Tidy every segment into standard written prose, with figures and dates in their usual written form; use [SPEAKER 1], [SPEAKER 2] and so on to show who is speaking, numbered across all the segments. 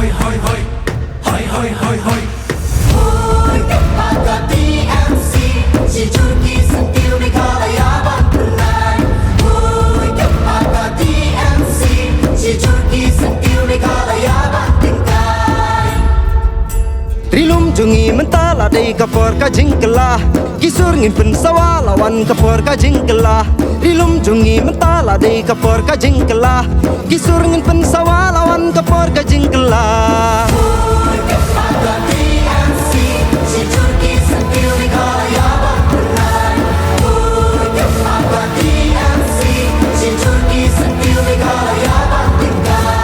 [SPEAKER 1] hoi hoi hoi hoi hoi hoi hoi
[SPEAKER 2] Ôi cấp ba cả TMC chỉ chung kỳ sân tiêu đi cả là ya bắt lại Ôi cấp ba cả TMC chỉ chung kỳ sân tiêu đi cả là ya bắt tình cai
[SPEAKER 3] Rilum jungi mentala dei kapor ka jingkela Kisur ngin pen sawa lawan kapor ka jingkela Rilum jungi mentala dei kapor ka jingkela Kisur ngin pen sawa lawan kapor ka jingkela
[SPEAKER 2] Ôi cấp ba cả TMC chỉ chung kỳ sân tiêu đi cả là ya bắt lại Ôi cấp ba cả TMC chỉ chung kỳ sân tiêu đi cả là ya bắt tình cai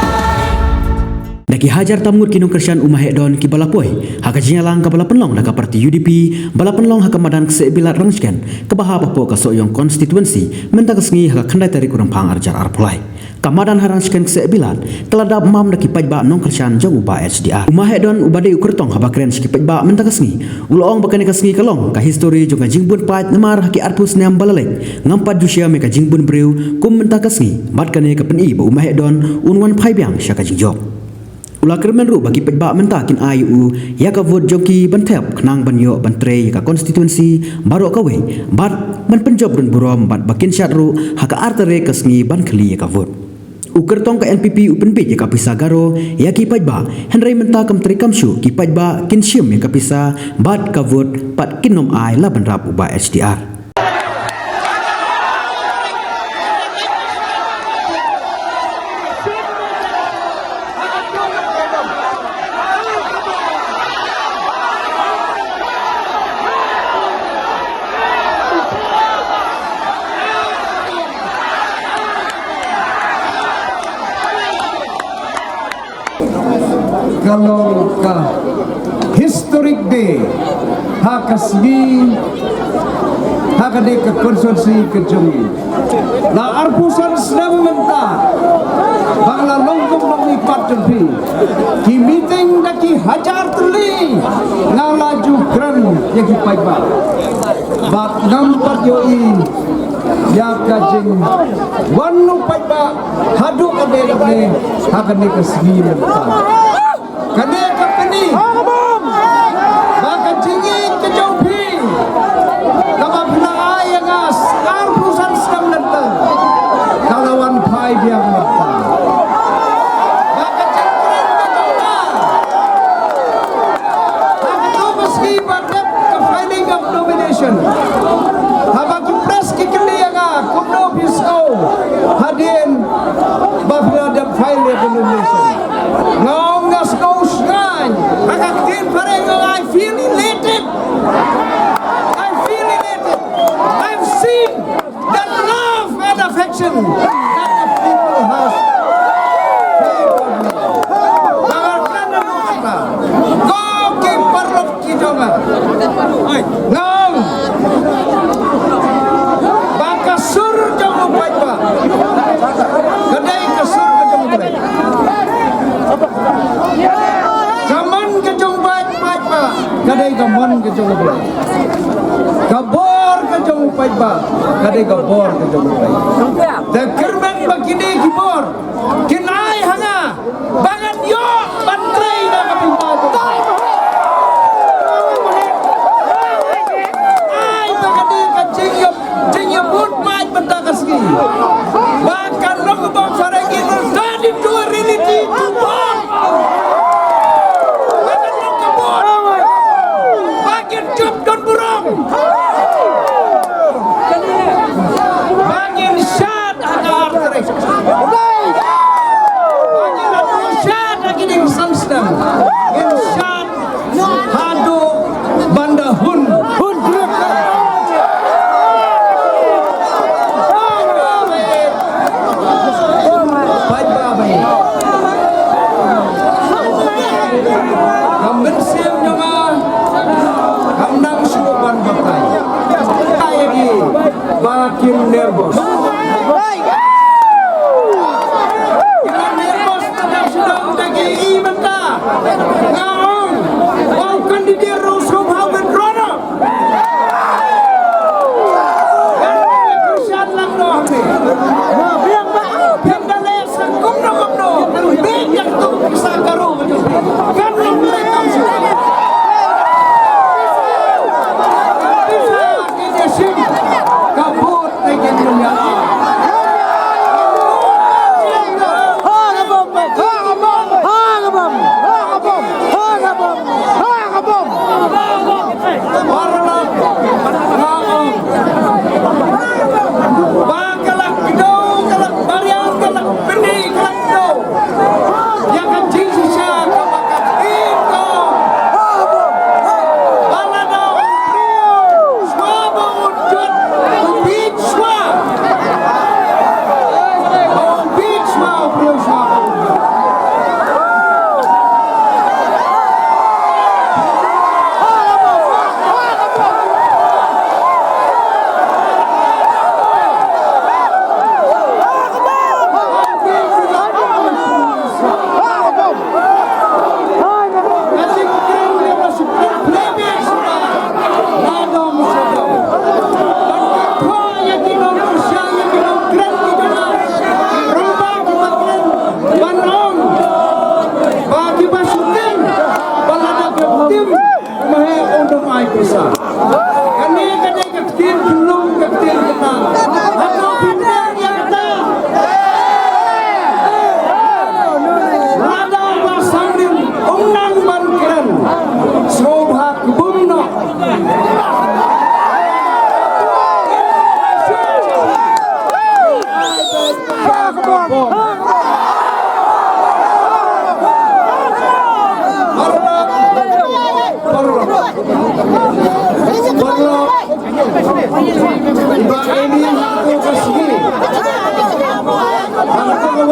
[SPEAKER 4] Daki hajar tamur kinong kersian umah hedon ki balapoi haka jinyalang ka balapenlong daka parti UDP balapenlong haka madan kesebilat rangsken kebaha papo ka soyong konstituensi menta kesengi haka kandai tari kurang pang arjar arpulai kamadan harangsken kesebilat keladap mam daki pajba nong kersian jong uba HDR umah hedon ubade ukertong haba keren ski pajba menta kesengi ulong bakane kesengi kalong ka histori jonga jingbun paj nemar haki arpus neam balalek ngampat jusia meka jingbun breu kum menta kesengi mat kane ka peni ba umah hedon unwan phaibyang syaka jingjok Ulah kermen ru bagi pejbak mentakin AIU ya ka vote joki bantep kenang banyo bantre ya ka konstituensi baru kawe bat ban penjob run burom bat bakin syatru haka artere kesengi ban keli ya ka vote uker tong ka NPP upen page ya ka pisa garo ya ki pejbak Henry menta kam tri kamshu ki pejbak kin syum ya ka pisa bat ka vote pat kinom ai la ban rap uba HDR
[SPEAKER 5] kalau ka historic day hakasgi hakade ka konstitusi kejungi la arpusan senam menta bangla longkong nong ipat jempi ki meeting daki hajar terli na laju kran yang paiba bat nampak yoi ya kajing wanu paiba hadu ade ade hakade kasgi menta kane kapeni baka jingi kejaupi kama pula ayangas arpusan senam nenta kalawan pai biang menta baka jengkren kejaupa baka tu meski badep ke filing of nomination habaki pres ki keliyanga kumno bisko hadin bafila dep file of nomination ngong ngas goes ngan hakakin pareng I feel elated I've seen that love and affection that the people has bagarkan dan kata kau ke parlok kijonga ngong baka sur jong upaiba kedai kesur jong upaiba Kaman ke jong baik baik ba kadai kaman ke jong baik kabor ke jong baik ba kadai kabor ke jong baik the kermen bagini kibor kinai hanga bangan yo bantrei na kapimpa ai bagani ka jingyop pun baik benda kasgi bahkan long bang saregi tadi dua reality tubon Don burung bangin syad agar terus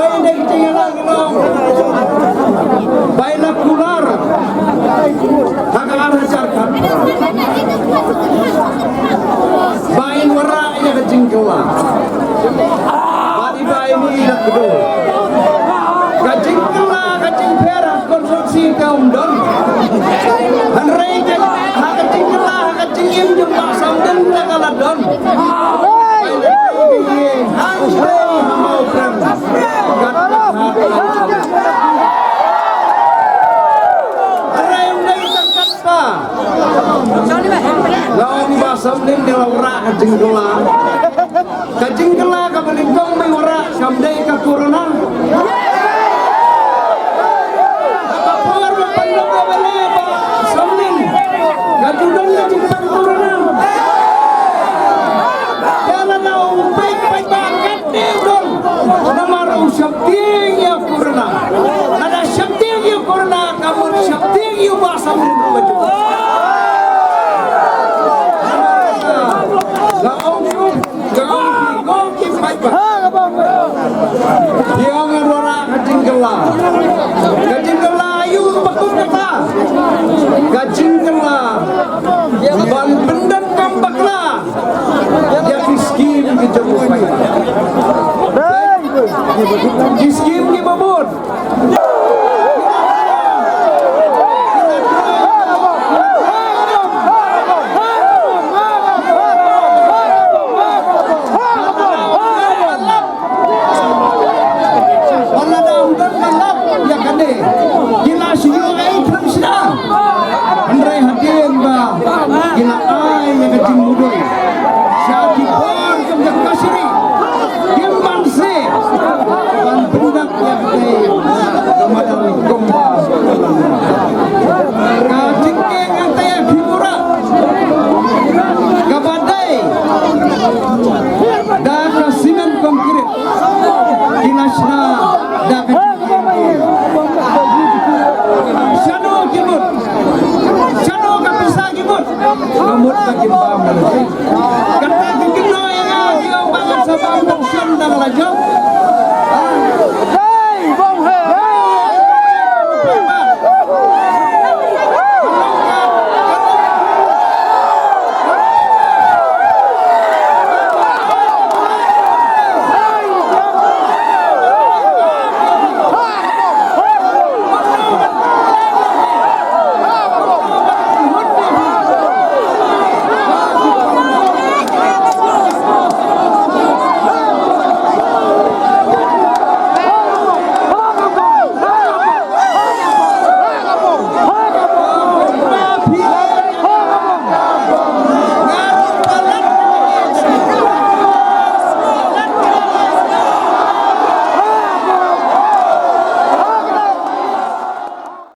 [SPEAKER 5] bayan dai ketinggalan ilong. Bayan kular. Haka arah carkat. Bayan wara ya kejingkela. Badi bayan ini nak kedua. Kejingkela kejing perak konstruksi kaum don. Hanrei kejingkela kejing im jumpa samden nakaladon. Lawan basam nim de laura kajing kela ka balingkong may wara kamday ka corona kapor mo pandaw bale samnin kajudan na jingkang corona kana na upay bakit dong namaro syapting ya corona ada syapting ya corona kamu syapting ya basam nim baju yang orang kajing kela ayu bakut kata kajing kela ban bendan kambakla ya miskin kejauh miskin ki babut gila ay yang kecing mudoy syaki bor kemjak kasiri gimban se ban bendak yang kecing kemadal gomba kacing yang taya figura kabadai da kasimen konkret gilasna da kecing shadow kimut shadow kapisa kimut Kamut makin paham